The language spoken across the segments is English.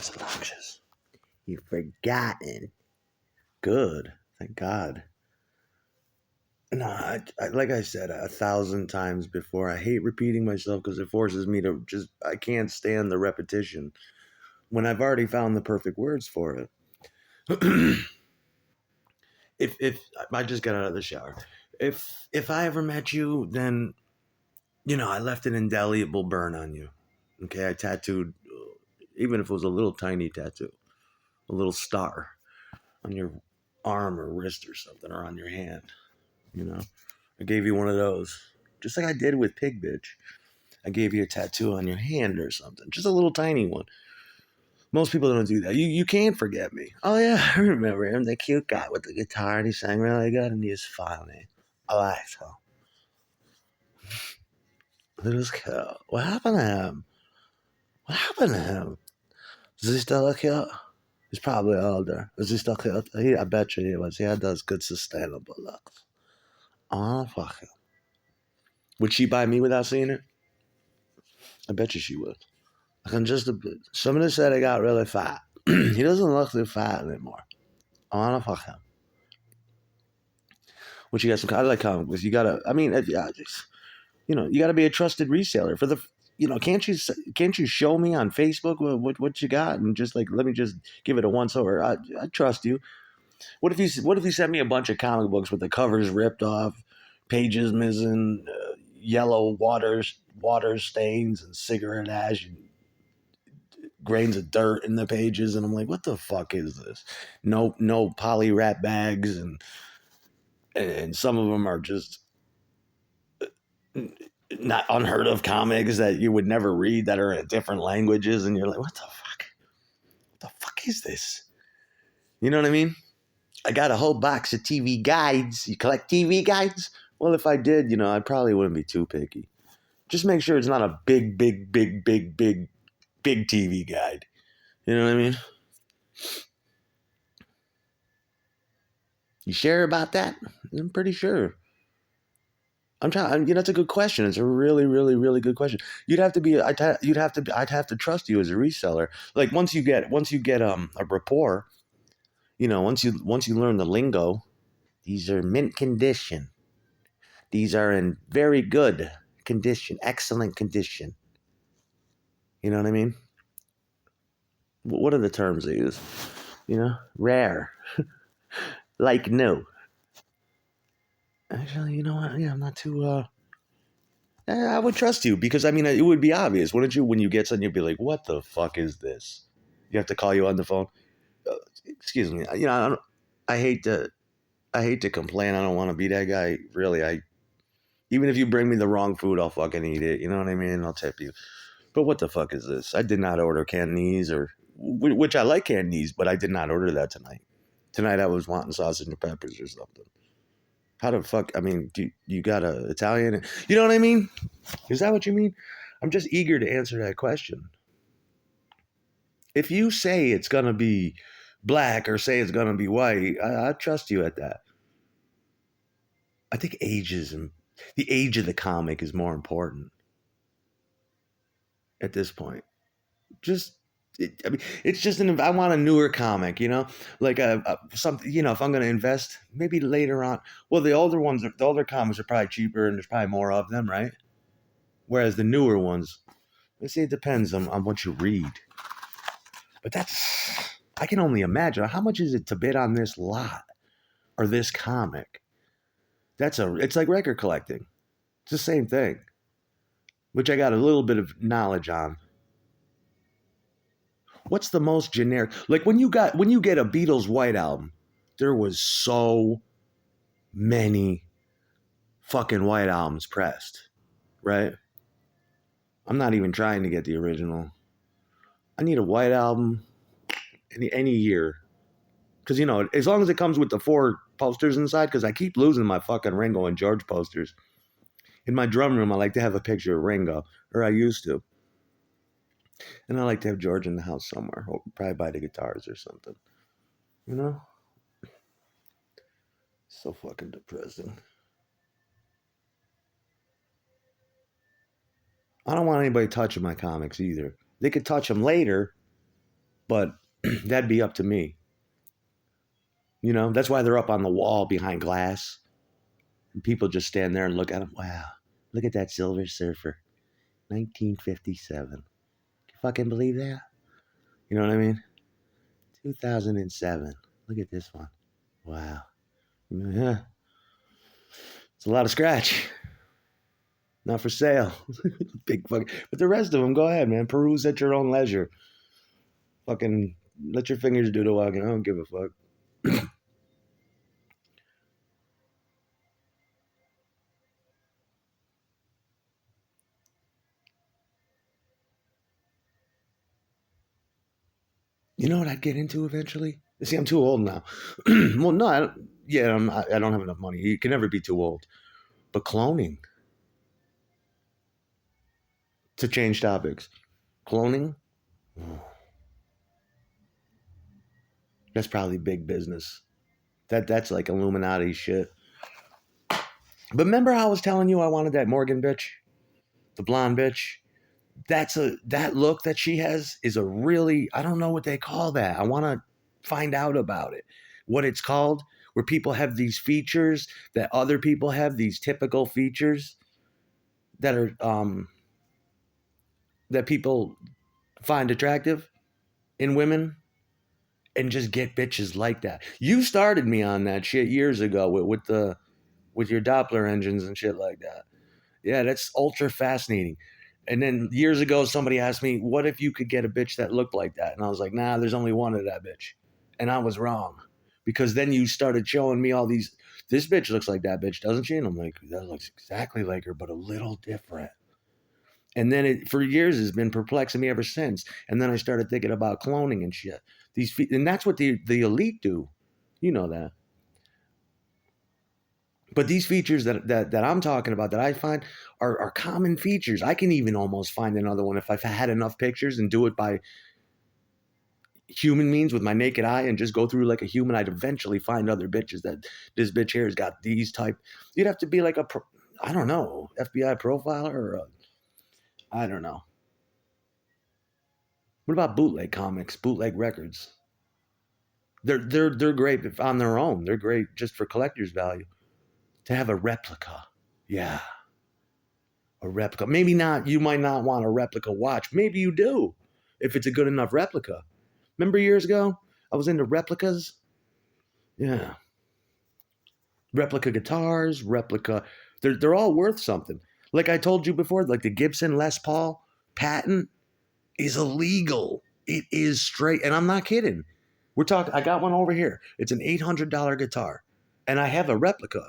that's obnoxious. You've forgotten. Good. Thank God. No, like I said 1,000 times before, I hate repeating myself because it forces me to I can't stand the repetition when I've already found the perfect words for it. if I just got out of the shower, if I ever met you, then I left an indelible burn on you. Okay, I tattooed, even if it was a little tiny tattoo, a little star on your arm or wrist or something, or on your hand. I gave you one of those, just like I did with Pig Bitch. I gave you a tattoo on your hand or something, just a little tiny one. Most people don't do that. You can't forget me. Oh yeah, I remember him, the cute guy with the guitar, and he sang really good, and he was funny. I like him. It was cool. What happened to him? What happened to him? Does he still look cute? He's probably older. Is he still cute? I bet you he was. He had those good sustainable looks. Oh, fuck him. Would she buy me without seeing it? I bet you she would. I can just a bit. Somebody said he got really fat. He doesn't look too fat anymore. I wanna fuck him. Which you got some kind of like comic books. You gotta. I mean, yeah, you gotta be a trusted reseller for the. Can't you show me on Facebook what you got and just like let me just give it a once over. I trust you. What if you sent me a bunch of comic books with the covers ripped off, pages missing, yellow water stains and cigarette ash and grains of dirt in the pages, and I'm like, what the fuck is this? No poly wrap bags, and some of them are just not unheard of comics that you would never read that are in different languages, and you're like, what the fuck? What the fuck is this? You know what I mean? I got a whole box of TV guides. You collect TV guides? Well, if I did, I probably wouldn't be too picky. Just make sure it's not a big TV guide. You know what I mean? You sure about that? I'm pretty sure. I'm trying. That's a good question. It's a really, really, really good question. You'd have to be. I'd have to trust you as a reseller. Like once you get a rapport, once you learn the lingo, these are mint condition. These are in very good condition, excellent condition. You know what I mean? What are the terms they use? Rare, like new. Actually, you know what? Yeah, I'm not too. I would trust you because it would be obvious, wouldn't you? When you get something, you'd be like, "What the fuck is this?" You have to call you on the phone. Excuse me. I hate to. I hate to complain. I don't want to be that guy. Really, even if you bring me the wrong food, I'll fucking eat it. You know what I mean? I'll tip you. But what the fuck is this? I did not order Cantonese which I like Cantonese, but I did not order that tonight. Tonight I was wanting sausage and peppers or something. How the fuck? Do you got a Italian? You know what I mean? Is that what you mean? I'm just eager to answer that question. If you say it's going to be black or say it's going to be white, I trust you at that. I think the age of the comic is more important at this point. It's just I want a newer comic, like something, if I'm going to invest, maybe later on. Well, the older comics are probably cheaper and there's probably more of them, right? Whereas the newer ones, let's say it depends on what you read. But I can only imagine how much is it to bid on this lot or this comic. It's like record collecting. It's the same thing, which I got a little bit of knowledge on. What's the most generic? Like when you get a Beatles White Album, there was so many fucking White Albums pressed, right? I'm not even trying to get the original. I need a White Album any year. Because, as long as it comes with the 4 posters inside, because I keep losing my fucking Ringo and George posters. In my drum room, I like to have a picture of Ringo, or I used to. And I like to have George in the house somewhere, or probably by the guitars or something. So fucking depressing. I don't want anybody touching my comics either. They could touch them later, but that'd be up to me. That's why they're up on the wall behind glass. And people just stand there and look at them. Wow, look at that Silver Surfer, 1957. Can you fucking believe that? You know what I mean? 2007. Look at this one. Wow. Yeah. It's a lot of scratch. Not for sale. Big fucking. But the rest of them, go ahead, man. Peruse at your own leisure. Fucking let your fingers do the walking. I don't give a fuck. You know what I'd get into eventually? See, I'm too old now. Well, no, I don't, yeah, I don't have enough money. You can never be too old. But cloning, to change topics, cloning, oh, that's probably big business. That's like Illuminati shit. But remember how I was telling you I wanted that Morgan bitch, the blonde bitch? That look that she has is a really, I don't know what they call that. I want to find out about it. What it's called, where people have these features that other people have, these typical features that are that people find attractive in women and just get bitches like that. You started me on that shit years ago with your Doppler engines and shit like that. Yeah, that's ultra fascinating. And then years ago, somebody asked me, "What if you could get a bitch that looked like that?" And I was like, "Nah, there's only one of that bitch." And I was wrong, because then you started showing me all these. This bitch looks like that bitch, doesn't she? And I'm like, that looks exactly like her, but a little different. And then it for years has been perplexing me ever since. And then I started thinking about cloning and shit. And that's what the elite do. You know that. But these features that I'm talking about that I find are common features. I can even almost find another one if I've had enough pictures and do it by human means with my naked eye and just go through like a human. I'd eventually find other bitches that this bitch here has got these type. You'd have to be like I don't know, FBI profiler or I don't know. What about bootleg comics, bootleg records? They're great on their own. They're great just for collector's value. To have a replica, yeah, a replica. Maybe not. You might not want a replica watch. Maybe you do, if it's a good enough replica. Remember years ago, I was into replicas. Yeah, replica guitars, replica. They're all worth something. Like I told you before, like the Gibson Les Paul patent is illegal. It is straight, and I'm not kidding. We're talking. I got one over here. It's an $800 guitar, and I have a replica,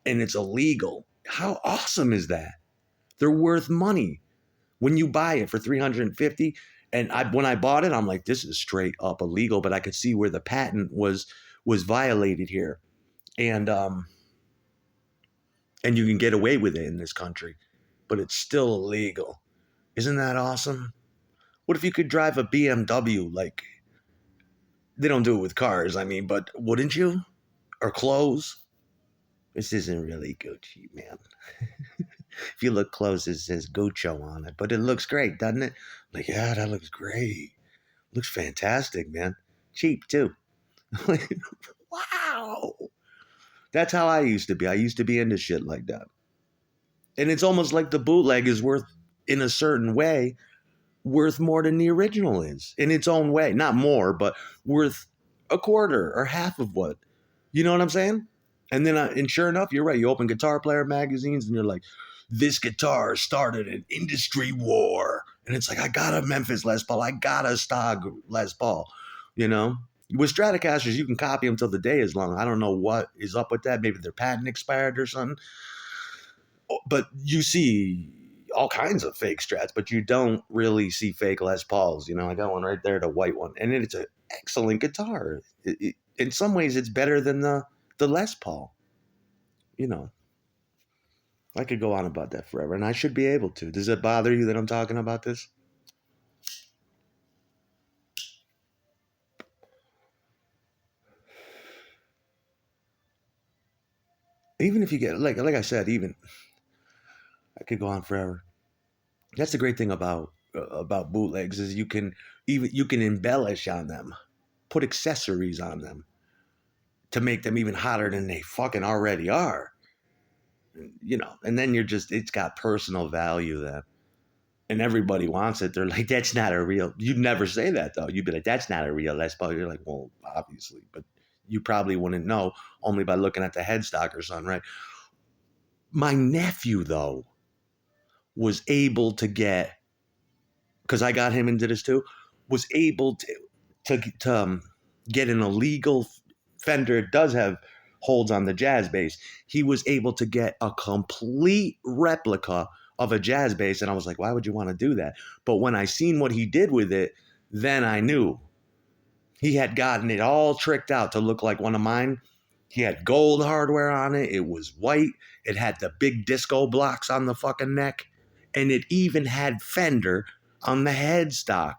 and it's illegal. How awesome is that? They're worth money when you buy it for 350. And when I bought it, I'm like, this is straight up illegal. But I could see where the patent was violated here, and and you can get away with it in this country, but it's still illegal. Isn't that awesome? What if you could drive a BMW? Like, they don't do it with cars, I mean, but wouldn't you? Or clothes? This isn't really Gucci, man. If you look close, it says Guccio on it, but it looks great, doesn't it? Like, yeah, that looks great. Looks fantastic, man. Cheap too. Wow. That's how I used to be. I used to be into shit like that. And it's almost like the bootleg is worth, in a certain way, worth more than the original is in its own way. Not more, but worth a quarter or half of what. You know what I'm saying? And then, and sure enough, you're right. You open Guitar Player magazines and you're like, this guitar started an industry war. And it's like, I got a Memphis Les Paul. I got a Stog Les Paul. You know? With Stratocasters, you can copy them till the day is long. I don't know what is up with that. Maybe their patent expired or something. But you see all kinds of fake Strats, but you don't really see fake Les Pauls. You know, I got one right there, the white one, and it's an excellent guitar. In some ways, it's better than the Les Paul. You know, I could go on about that forever, and I should be able to. Does it bother you that I'm talking about this? Even if you get like I said, even I could go on forever. That's the great thing about about bootlegs is you can embellish on them, put accessories on them to make them even hotter than they fucking already are. And then it's got personal value then. And everybody wants it. They're like, that's not a real. You'd never say that though. You'd be like, that's not a real Les Paul. You're like, well, obviously, but you probably wouldn't know only by looking at the headstock or something, right? My nephew though was able to get, because I got him into this too, was able to get an illegal Fender. It does have holds on the jazz bass. He was able to get a complete replica of a jazz bass, and I was like, why would you want to do that? But when I seen what he did with it, then I knew he had gotten it all tricked out to look like one of mine. He had gold hardware on it. It was white. It had the big disco blocks on the fucking neck, and it even had Fender on the headstock,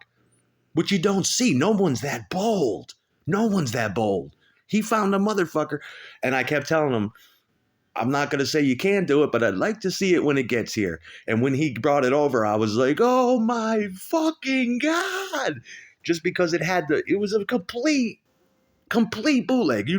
which you don't see. No one's that bold. No one's that bold. He found a motherfucker, and I kept telling him, I'm not going to say you can do it, but I'd like to see it when it gets here. And when he brought it over, I was like, oh my fucking God. Just because it was a complete bootleg. You